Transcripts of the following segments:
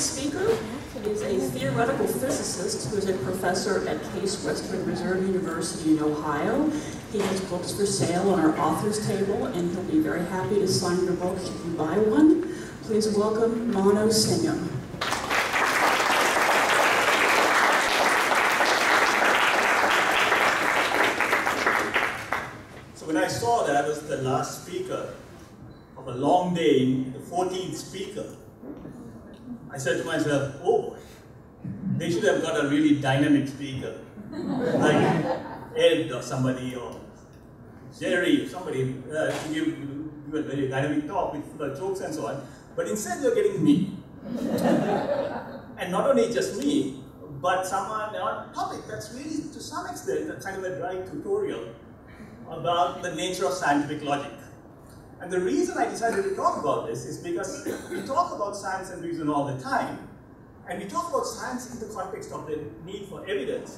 next speaker is a theoretical physicist who is a professor at Case Western Reserve University in Ohio. He has books for sale on our author's table, and he'll be very happy to sign your book if you buy one. Please welcome Mano Singham. So when I saw that I was the last speaker of a long day, the 14th speaker, I said to myself, oh boy, they should have got a really dynamic speaker, like Ed or somebody, or Jerry or somebody, to give a very dynamic talk with full of jokes and so on. But instead you're getting me. And not only just me, but someone on a topic that's really, to some extent, a kind of a dry tutorial about the nature of scientific logic. And the reason I decided to talk about this is because we talk about science and reason all the time, and we talk about science in the context of the need for evidence.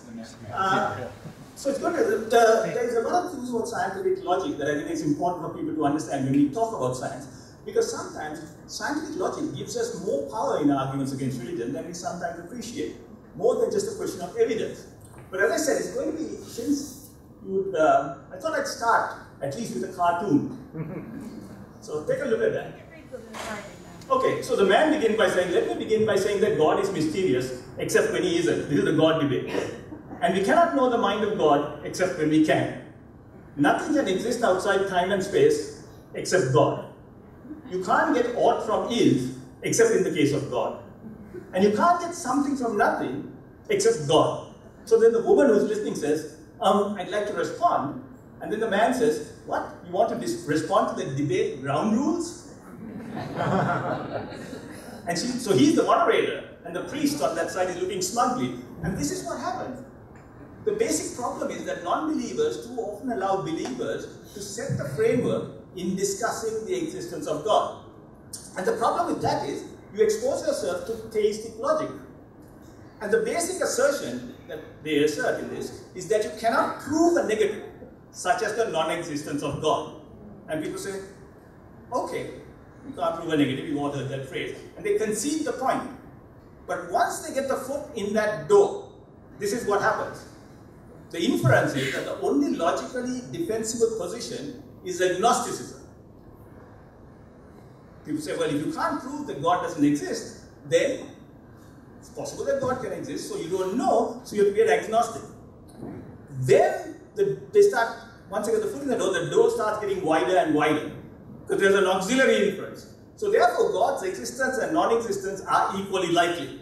So it's good. There's a lot of things about scientific logic that I think is important for people to understand when we talk about science, because sometimes scientific logic gives us more power in arguments against religion than we sometimes appreciate, more than just a question of evidence. But as I said, it's going to be, since you would, I thought I'd start at least with a cartoon. So take a look at that. Okay, so the man began by saying, let me begin by saying that God is mysterious, except when he isn't. This is the God debate. And we cannot know the mind of God except when we can. Nothing can exist outside time and space except God. You can't get aught from is except in the case of God. And you can't get something from nothing except God. So then the woman who's listening says, I'd like to respond. And then the man says, what? You want to respond to the debate ground rules? And so he's the moderator, and the priest on that side is looking smugly. And this is what happens. The basic problem is that non-believers too often allow believers to set the framework in discussing the existence of God. And the problem with that is, you expose yourself to theistic logic. And the basic assertion that they assert in this is that you cannot prove a negative, such as the non-existence of God. And people say, okay, you can't prove a negative, you all heard that phrase. And they concede the point. But once they get the foot in that door, this is what happens. The inference is that the only logically defensible position is agnosticism. People say, well, if you can't prove that God doesn't exist, then it's possible that God can exist, so you don't know, so you have to be an agnostic. Then they start, once they get the foot in the door starts getting wider and wider, because there's an auxiliary inference. So therefore, God's existence and non-existence are equally likely.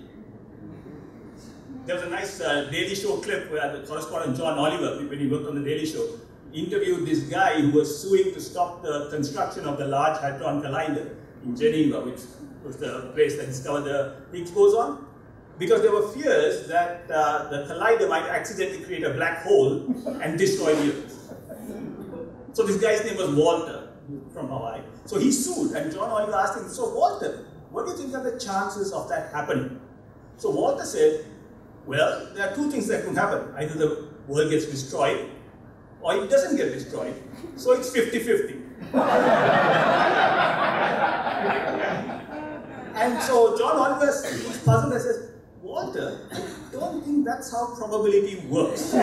There was a nice Daily Show clip where the correspondent John Oliver, when he worked on the Daily Show, interviewed this guy who was suing to stop the construction of the Large Hadron Collider in Geneva, which was the place that discovered the Higgs boson, because there were fears that the collider might accidentally create a black hole and destroy the Earth. So this guy's name was Walter from Hawaii. So he sued, and John Oliver asked him, so Walter, what do you think are the chances of that happening? So Walter said, well, there are two things that can happen. Either the world gets destroyed, or it doesn't get destroyed. So it's 50-50. And so John Oliver was puzzled and says, Walter, I don't think that's how probability works.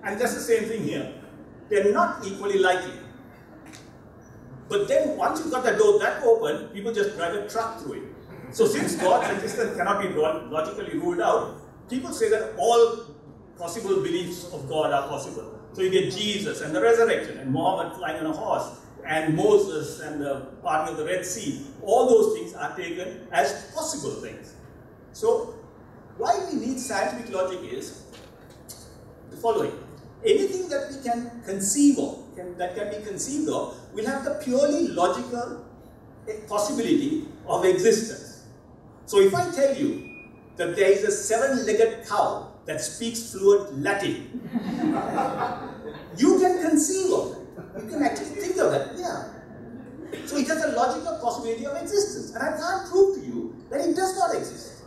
And that's the same thing here. They're not equally likely. But then once you've got the door that open, people just drive a truck through it. So since God's existence cannot be logically ruled out, people say that all possible beliefs of God are possible. So you get Jesus and the resurrection, and Muhammad flying on a horse, and Moses and the parting of the Red Sea. All those things are taken as possible things. So why we need scientific logic is the following. Anything that we can conceive of, that can be conceived of, will have the purely logical possibility of existence. So if I tell you that there is a seven-legged cow that speaks fluent Latin, you can conceive of it. You can actually think of that, yeah. So it has a logical possibility of existence, and I can't prove to you that it does not exist.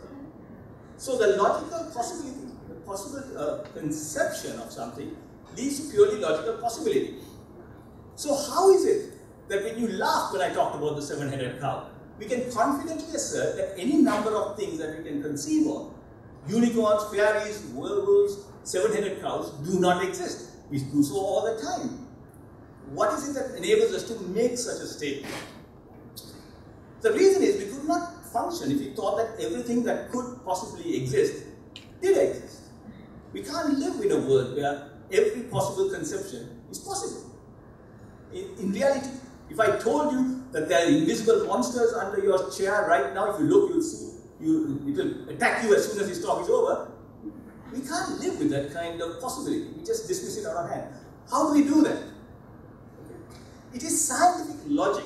So the logical possibility, the possible conception of something leads to purely logical possibility. So how is it that when you laughed when I talked about the seven-headed cow, we can confidently assert that any number of things that we can conceive of, unicorns, fairies, werewolves, seven-headed cows, do not exist. We do so all the time. What is it that enables us to make such a statement? The reason is we could not function if we thought that everything that could possibly exist did exist. We can't live in a world where every possible conception is possible. In reality, if I told you that there are invisible monsters under your chair right now, if you look, you'll see, it will attack you as soon as this talk is over. We can't live with that kind of possibility. We just dismiss it out of hand. How do we do that? It is scientific logic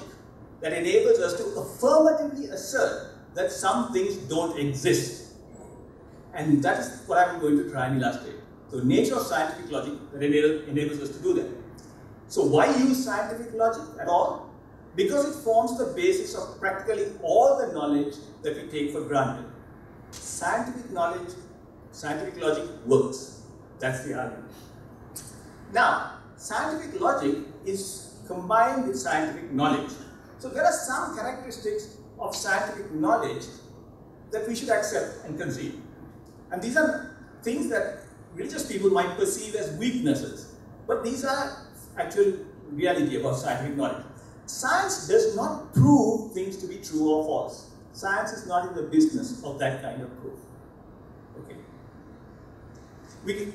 that enables us to affirmatively assert that some things don't exist. And that is what I'm going to try and illustrate. So nature of scientific logic that enables us to do that. So why use scientific logic at all? Because it forms the basis of practically all the knowledge that we take for granted. Scientific knowledge, scientific logic works. That's the argument. Now, scientific logic is combined with scientific knowledge. So there are some characteristics of scientific knowledge that we should accept and conceive. And these are things that religious people might perceive as weaknesses. But these are actual reality about scientific knowledge. Science does not prove things to be true or false. Science is not in the business of that kind of proof. Okay.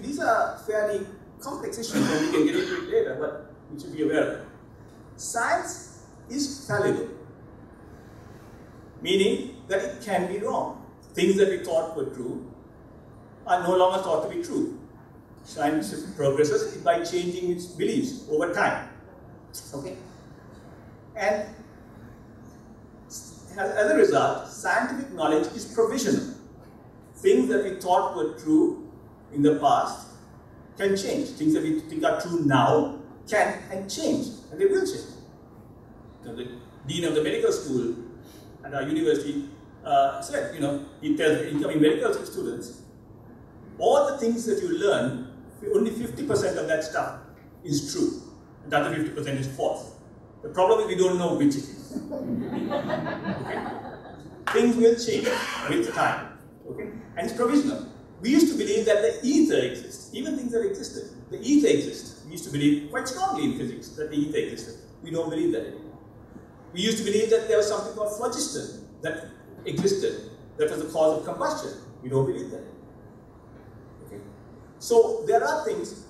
These are fairly complex issues and we can get into it later, but we should be aware of it. Science is fallible, meaning that it can be wrong. Things that we thought were true are no longer thought to be true. Science progresses by changing its beliefs over time. Okay? And as a result, scientific knowledge is provisional. Things that we thought were true in the past can change. Things that we think are true now can and change, and they will change. The dean of the medical school at our university said, he tells the incoming medical students, all the things that you learn, only 50% of that stuff is true, and the other 50% is false. The problem is we don't know which it is. Okay? Things will change with time, okay? And it's provisional. We used to believe that the ether exists, even things that existed. The ether exists. We used to believe quite strongly in physics that the ether existed. We don't believe that anymore. We used to believe that there was something called phlogiston that existed, that was the cause of combustion. We don't believe that. Okay? So there are things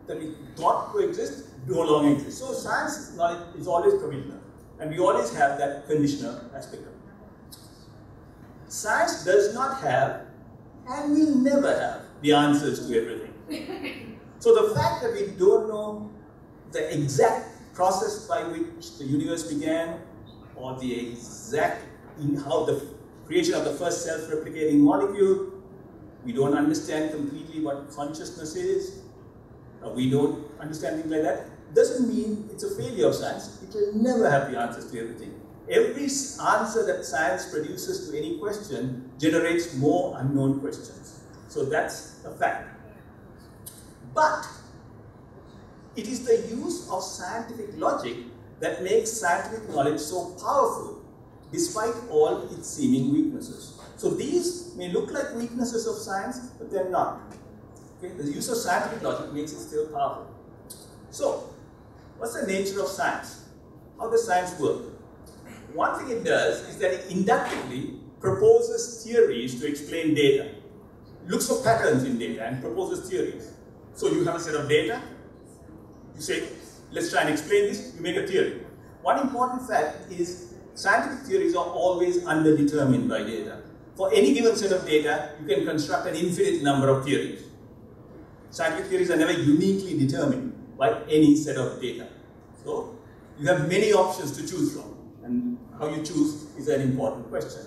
that we thought to exist, no longer exist. So science knowledge is always provisional, and we always have that conditional aspect of it. Science does not have, and will never have, the answers to everything. So the fact that we don't know the exact process by which the universe began, or the exact how the creation of the first self-replicating molecule, we don't understand completely what consciousness is, we don't understand things like that, doesn't mean it's a failure of science. It will never have the answers to everything. Every answer that science produces to any question generates more unknown questions. So that's a fact. But it is the use of scientific logic that makes scientific knowledge so powerful, despite all its seeming weaknesses. So these may look like weaknesses of science, but they're not. Okay? The use of scientific logic makes it still powerful. So, what's the nature of science? How does science work? One thing it does is that it inductively proposes theories to explain data. Looks for patterns in data and proposes theories. So you have a set of data, you say, let's try and explain this, you make a theory. One important fact is scientific theories are always underdetermined by data. For any given set of data, you can construct an infinite number of theories. Scientific theories are never uniquely determined by any set of data. So you have many options to choose from, and how you choose is an important question.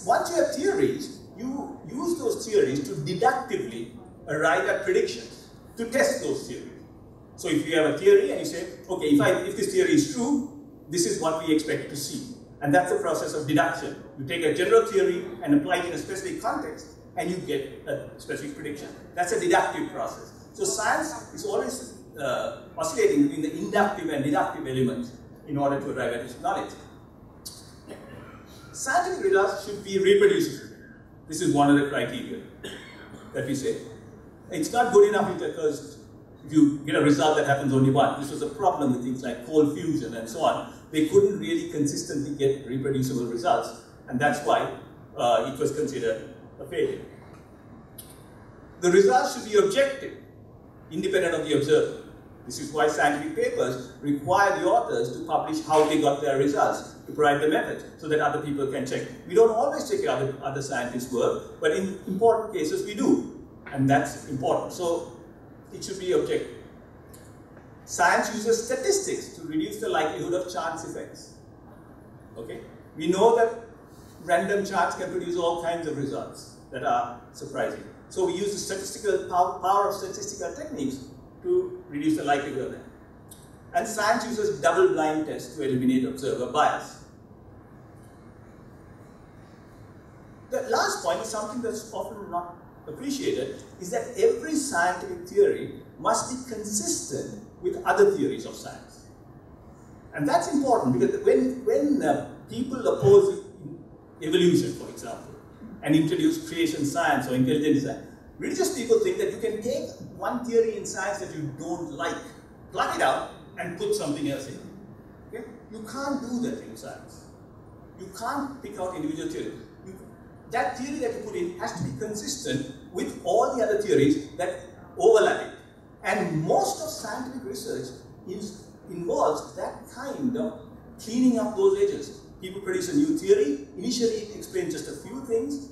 Once you have theories, you use those theories to deductively arrive at predictions, to test those theories. So if you have a theory and you say, okay, if this theory is true, this is what we expect to see. And that's the process of deduction. You take a general theory and apply it in a specific context, and you get a specific prediction. That's a deductive process. So science is always oscillating between the inductive and deductive elements in order to arrive at its knowledge. scientific results should be reproducible. This is one of the criteria that we say. It's not good enough because if you get a result that happens only once. This was a problem with things like cold fusion and so on. They couldn't really consistently get reproducible results, and that's why it was considered a failure. The results should be objective, independent of the observer. This is why scientific papers require the authors to publish how they got their results, to provide the method, so that other people can check. We don't always check other scientists' work, but in important cases we do, and that's important. So it should be objective. Science uses statistics to reduce the likelihood of chance effects. Okay? We know that random charts can produce all kinds of results that are surprising. So we use the statistical power of statistical techniques to reduce the likelihood of that. And science uses double-blind tests to eliminate observer bias. The last point is something that's often not appreciated, is that every scientific theory must be consistent with other theories of science. And that's important because when people oppose evolution, for example, and introduce creation science or intelligent design, religious people think that you can take one theory in science that you don't like, pluck it out, and put something else in. Okay? You can't do that in science. You can't pick out individual theories. That theory that you put in has to be consistent with all the other theories that overlap it. And most of scientific research involves that kind of cleaning up those edges. People produce a new theory, initially it explains just a few things,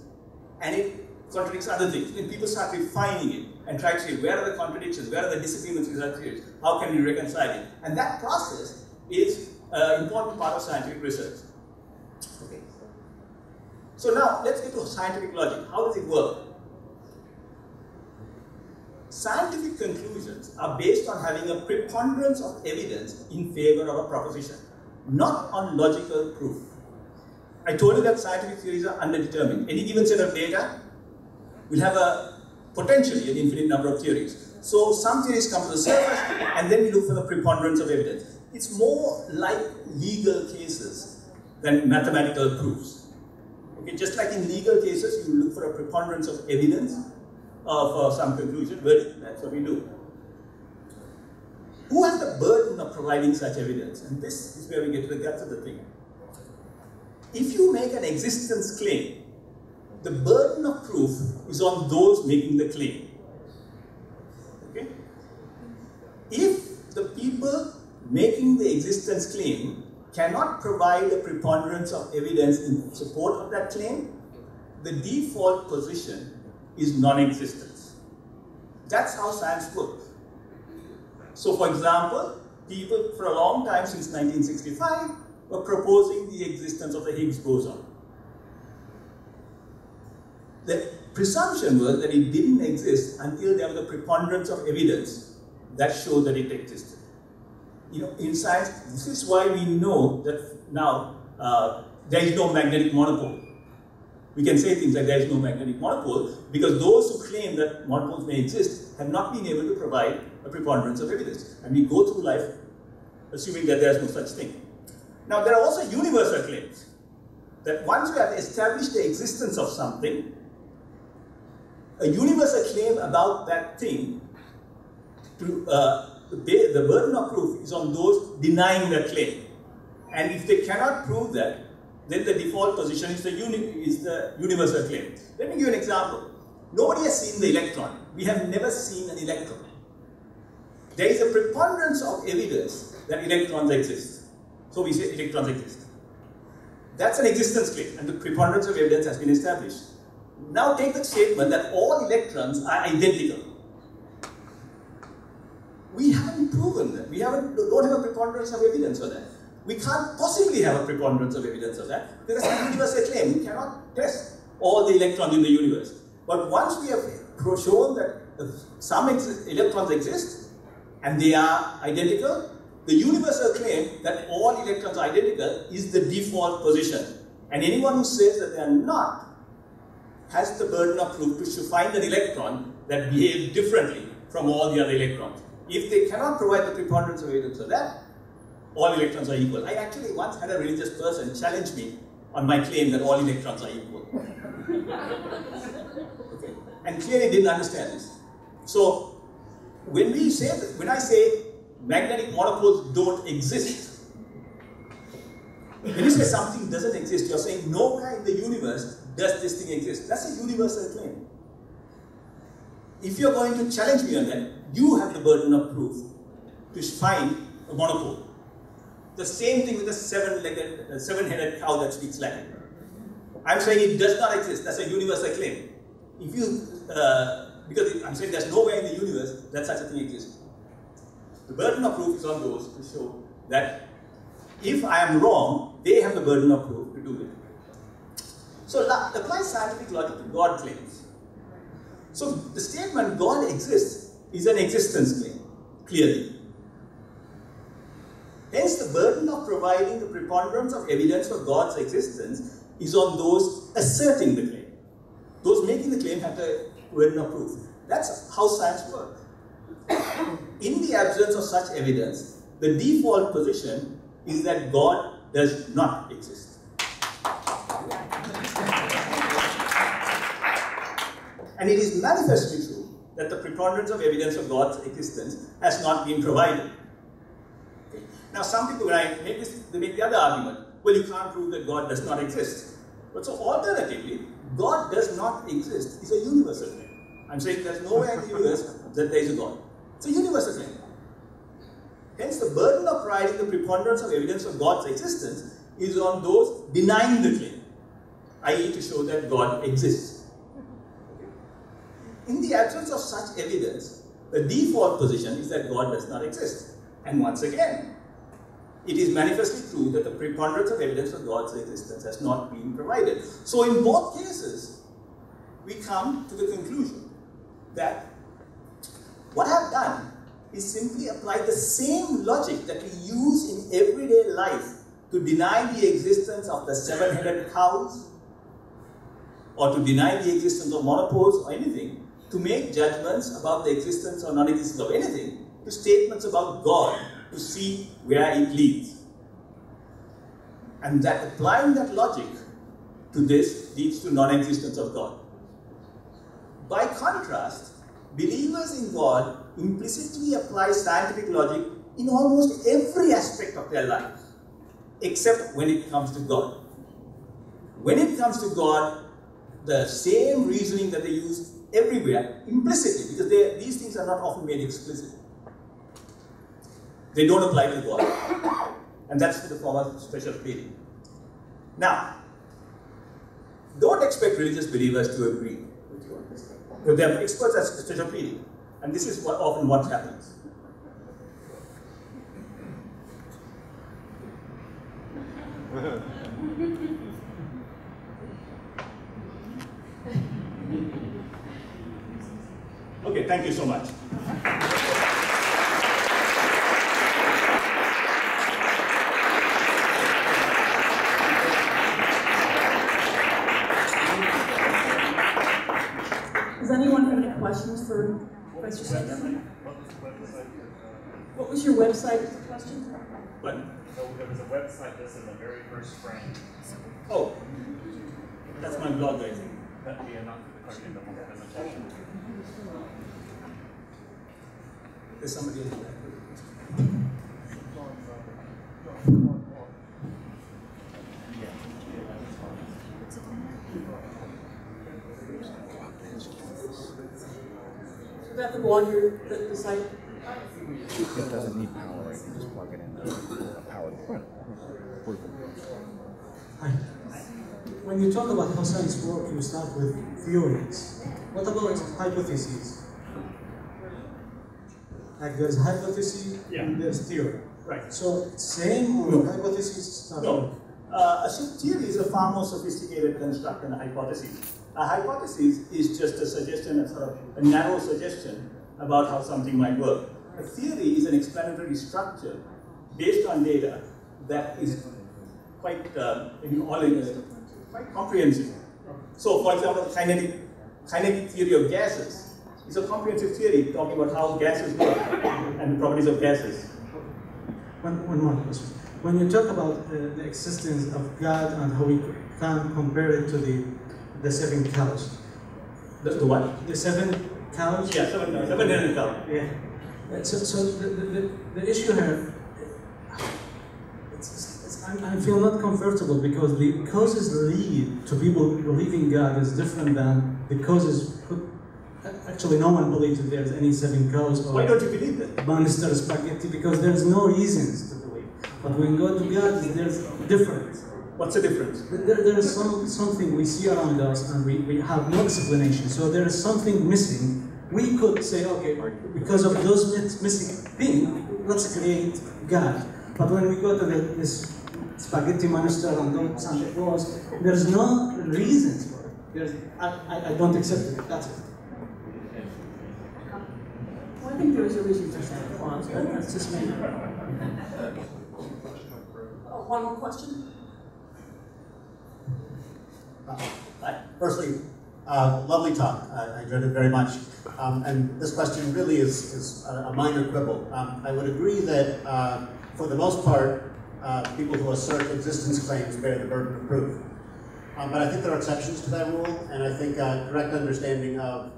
and it contradicts other things. Then people start refining it and try to say, where are the contradictions, where are the disagreements with other theories, how can we reconcile it? And that process is an important part of scientific research. Okay. So now, let's get to scientific logic. How does it work? Scientific conclusions are based on having a preponderance of evidence in favor of a proposition, not on logical proof. I told you that scientific theories are underdetermined. Any given set of data will have potentially an infinite number of theories. So some theories come to the surface, and then we look for the preponderance of evidence. It's more like legal cases than mathematical proofs. Okay, just like in legal cases, you look for a preponderance of evidence for some conclusion, verdict. That's what we do. Who has the burden of providing such evidence? And this is where we get to the guts of the thing. If you make an existence claim, the burden of proof is on those making the claim. Okay? If the people making the existence claim cannot provide a preponderance of evidence in support of that claim, the default position is non-existence. That's how science works. So for example, people for a long time since 1965 were proposing the existence of the Higgs boson. The presumption was that it didn't exist until there was a preponderance of evidence that showed that it existed. You know, in science, this is why we know that now there is no magnetic monopole. We can say things like there is no magnetic monopole because those who claim that monopoles may exist have not been able to provide a preponderance of evidence. And we go through life assuming that there is no such thing. Now, there are also universal claims that once you have established the existence of something, a universal claim about that thing, the burden of proof is on those denying that claim. And if they cannot prove that, then the default position is the universal claim. Let me give you an example. Nobody has seen the electron. We have never seen an electron. There is a preponderance of evidence that electrons exist. So we say electrons exist. That's an existence claim, and the preponderance of evidence has been established. Now take the statement that all electrons are identical. We haven't proven that. We don't have a preponderance of evidence for that. We can't possibly have a preponderance of evidence of that because it's a universal claim. We cannot test all the electrons in the universe. But once we have shown that some electrons exist and they are identical, the universal claim that all electrons are identical is the default position. And anyone who says that they are not has the burden of proof to find an electron that behaves differently from all the other electrons. If they cannot provide the preponderance of evidence of that, all electrons are equal. I actually once had a religious person challenge me on my claim that all electrons are equal. Okay. And clearly didn't understand this. So when I say magnetic monopoles don't exist, when you say something doesn't exist, you're saying nowhere in the universe does this thing exist. That's a universal claim. If you're going to challenge me on that, you have the burden of proof to find a monopole. The same thing with the seven-headed cow that speaks Latin. I'm saying it does not exist. That's a universal claim. If you, because I'm saying there's nowhere in the universe that such a thing exists. The burden of proof is on those to show that if I am wrong, they have the burden of proof to do it. So apply scientific logic to God claims. So the statement God exists is an existence claim, clearly. Hence the burden of providing the preponderance of evidence for God's existence is on those asserting the claim. Those making the claim have the burden of proof. That's how science works. In the absence of such evidence, the default position is that God does not exist. And it is manifestly true that the preponderance of evidence of God's existence has not been provided. Okay. Now some people, when I make this, they make the other argument, well, you can't prove that God does not exist. But so alternatively, God does not exist is a universal claim. I'm saying there's nowhere in the universe that there is a God. It's a universal claim. Hence the burden of providing the preponderance of evidence of God's existence is on those denying the claim, i.e. to show that God exists. In the absence of such evidence, the default position is that God does not exist. And once again, it is manifestly true that the preponderance of evidence of God's existence has not been provided. So in both cases, we come to the conclusion that what I've done is simply apply the same logic that we use in everyday life to deny the existence of the seven-headed cows, or to deny the existence of monopoles or anything, to make judgments about the existence or non-existence of anything, to statements about God, to see where it leads. And that applying that logic to this leads to non-existence of God. By contrast, believers in God implicitly apply scientific logic in almost every aspect of their life, except when it comes to God. When it comes to God, the same reasoning that they use everywhere, implicitly, because these things are not often made explicit. They don't apply to God. And that's the form of special pleading. Now, don't expect religious believers to agree with you on this. Because they are experts at special pleading. And this is often what happens. Okay, thank you so much. Does anyone have any questions for Professor Singham? What was your website? Was the question? What? So there was a website just in the very first frame. Oh, that's my blog, I think. That would be enough to the whole presentation. There's somebody in the back. Is that the one the site? It doesn't need power, you just plug it in the power plant. Hi. When you talk about how science works, you start with theories. What about hypotheses? Like there's hypothesis and there's theory. Right. So it's same or No. hypothesis? No. A theory is a far more sophisticated construct than a hypothesis. A hypothesis is just a suggestion, a sort of a narrow suggestion about how something might work. A theory is an explanatory structure based on data that is quite quite comprehensive. So, for example, kinetic theory of gases is a comprehensive theory talking about how gases work and the properties of gases. One more question. when you talk about the existence of God and how we can compare it to the 7 cows. The what? The 7 cows? Yeah, 7 cows. Yeah. So the issue here, I feel not comfortable because the causes lead to people believing God is different than the causes. Actually, no one believes that there's any 7 cows or Why don't you believe that? monster spaghetti, because there's no reasons to believe. But when we go to God, there's difference. What's the difference? There is something we see around us and we have no explanation. So there is something missing. We could say, okay, because of those missing things, let's create God. But when we go to this spaghetti monster and Santa Claus, there's no reasons for it. I don't accept it. That's it. Well, I think there is a reason for Santa Claus, but that's just me. One more question? Firstly, lovely talk. I enjoyed it very much. And this question really is a minor quibble. I would agree that for the most part, people who assert existence claims bear the burden of proof. But I think there are exceptions to that rule, and I think a correct understanding of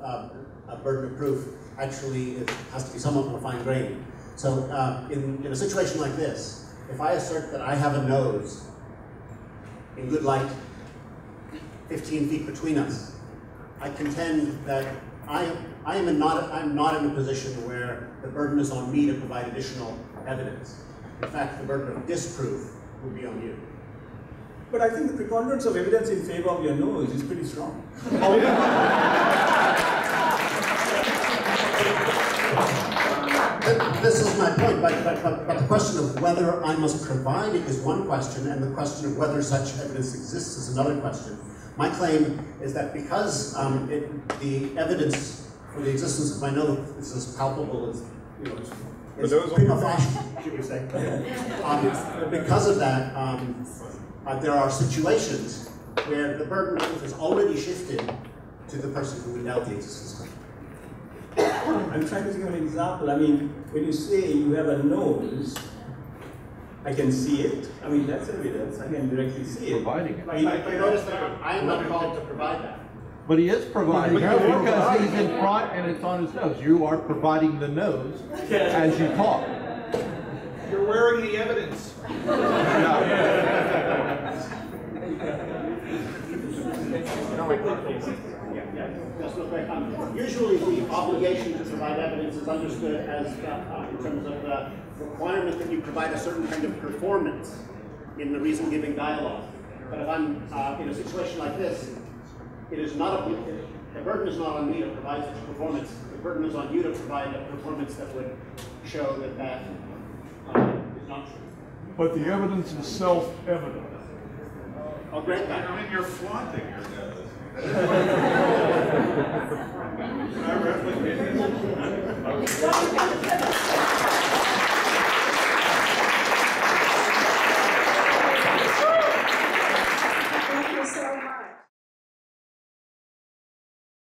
a burden of proof actually has to be somewhat more fine-grained. So in a situation like this, if I assert that I have a nose in good light, 15 feet between us, I contend that I'm not in a position where the burden is on me to provide additional evidence. In fact, the burden of disproof would be on you. But I think the preponderance of evidence in favor of your nose is pretty strong. This is my point, but the question of whether I must provide it is one question, and the question of whether such evidence exists is another question. My claim is that because the evidence for the existence of my nose is as palpable as, it's prima facie, should we say. Because of that, there are situations where the burden of proof is already shifted to the person who would doubt the existence claim. I'm trying to think of an example. I mean, when you say you have a nose, I can see it. I mean, that's evidence. I can directly see it. Providing it. But notice that I am not called to provide that. But he is providing it because he's in front and it's on his nose. You are providing the nose as you talk. You're wearing the evidence. Usually the obligation to provide evidence is understood as in terms of the requirement that you provide a certain kind of performance in the reason-giving dialogue. But if I'm in a situation like this, it is not the burden is not on me to provide such a performance. The burden is on you to provide a performance that would show that that is not true. But the evidence is self-evident. I'll grant that. I mean, you're flaunting your evidence. Can I replicate this?